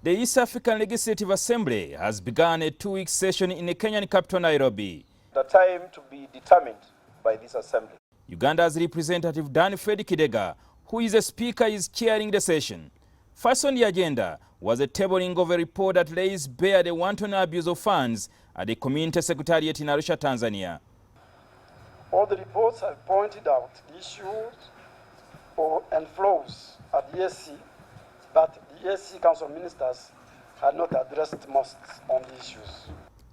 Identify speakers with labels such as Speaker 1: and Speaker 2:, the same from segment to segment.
Speaker 1: The East African Legislative Assembly has begun a two-week session in the Kenyan capital, Nairobi.
Speaker 2: The time to be determined by this assembly.
Speaker 1: Uganda's representative Dan Fred Kidega, who is the speaker, is chairing the session. First on the agenda was a tabling of a report that lays bare the wanton abuse of funds at the Community Secretariat in Arusha, Tanzania.
Speaker 3: All the reports have pointed out the issues and flaws at the EAC, but the EAC Council of Ministers had not addressed most on the issues.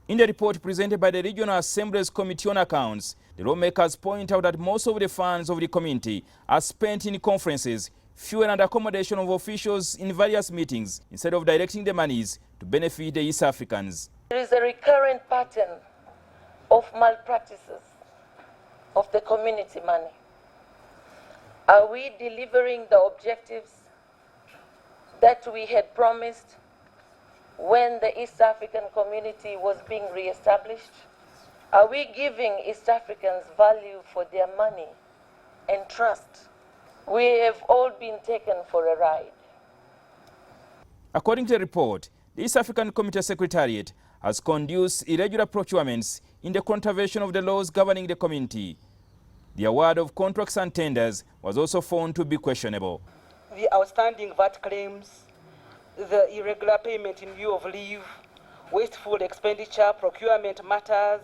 Speaker 1: In the report presented by the Regional Assembly's Committee on Accounts, the lawmakers point out that most of the funds of the community are spent in conferences, fuel and accommodation of officials in various meetings, instead of directing the monies to benefit the East Africans.
Speaker 4: There is a recurrent pattern of malpractices of the community money. Are we delivering the objectives that we had promised when the East African community was being re-established? Are we giving East Africans value for their money and trust? We have all been taken for a ride.
Speaker 1: According to the report, the East African Community Secretariat has conducted irregular procurements in the contravention of the laws governing the community. The award of contracts and tenders was also found to be questionable.
Speaker 5: The outstanding VAT claims, the irregular payment in lieu of leave, wasteful expenditure, procurement matters.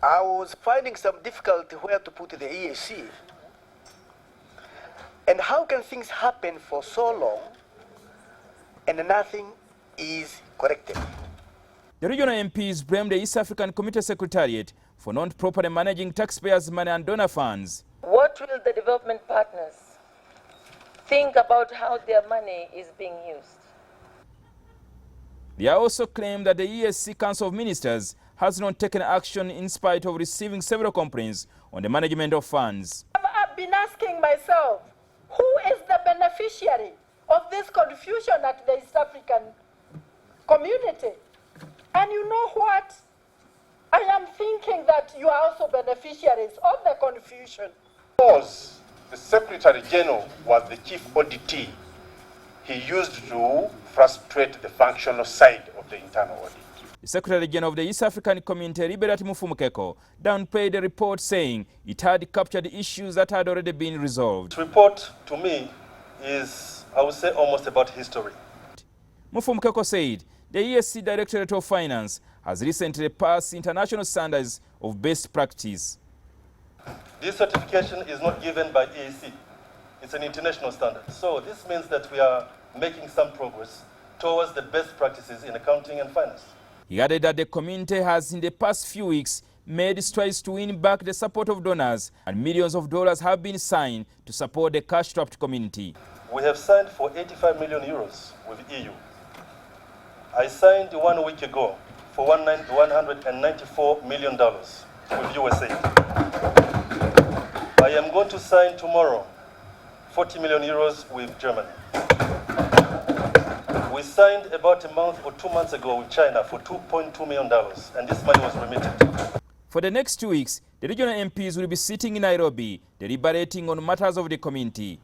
Speaker 6: I was finding some difficulty where to put the EAC. And how can things happen for so long and nothing is corrected?
Speaker 1: The regional MPs blamed the East African Community Secretariat for not properly managing taxpayers' money and donor funds.
Speaker 4: What will the development partners think about how their money is being used?
Speaker 1: They also claim that the EAC Council of Ministers has not taken action in spite of receiving several complaints on the management of funds.
Speaker 7: I've been asking myself, who is the beneficiary of this confusion at the East African community? And you know what? I am thinking that you are also beneficiaries of the confusion.
Speaker 2: Because the Secretary General was the chief auditee, he used to frustrate the functional side of the internal audit.
Speaker 1: The Secretary General of the East African Community, Liberty Mufumukeko, downplayed the report, saying it had captured issues that had already been resolved.
Speaker 8: This report, to me, is, I would say, almost about history.
Speaker 1: Mufumukeko said the EAC Directorate of Finance has recently passed international standards of best practice.
Speaker 8: This certification is not given by EAC. It's an international standard. So this means that we are making some progress towards the best practices in accounting and finance.
Speaker 1: He added that the community has in the past few weeks made strides to win back the support of donors, and millions of dollars have been signed to support the cash-strapped community.
Speaker 8: We have signed for 85 million euros with EU. I signed 1 week ago for $194 million with USA. I am going to sign tomorrow 40 million euros with Germany. We signed about a month or 2 months ago with China for $2.2 million, and this money was remitted.
Speaker 1: For the next 2 weeks, the regional MPs will be sitting in Nairobi, deliberating on matters of the community.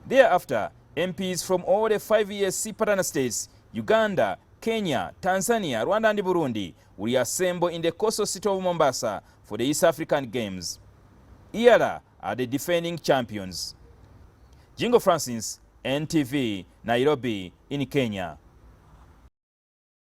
Speaker 1: Thereafter, MPs from all the 5 EAC partner states, Uganda, Kenya, Tanzania, Rwanda and Burundi, will reassemble in the coastal city of Mombasa for the East African Games. EALA are the defending champions. Jingo Francis, NTV, Nairobi in Kenya.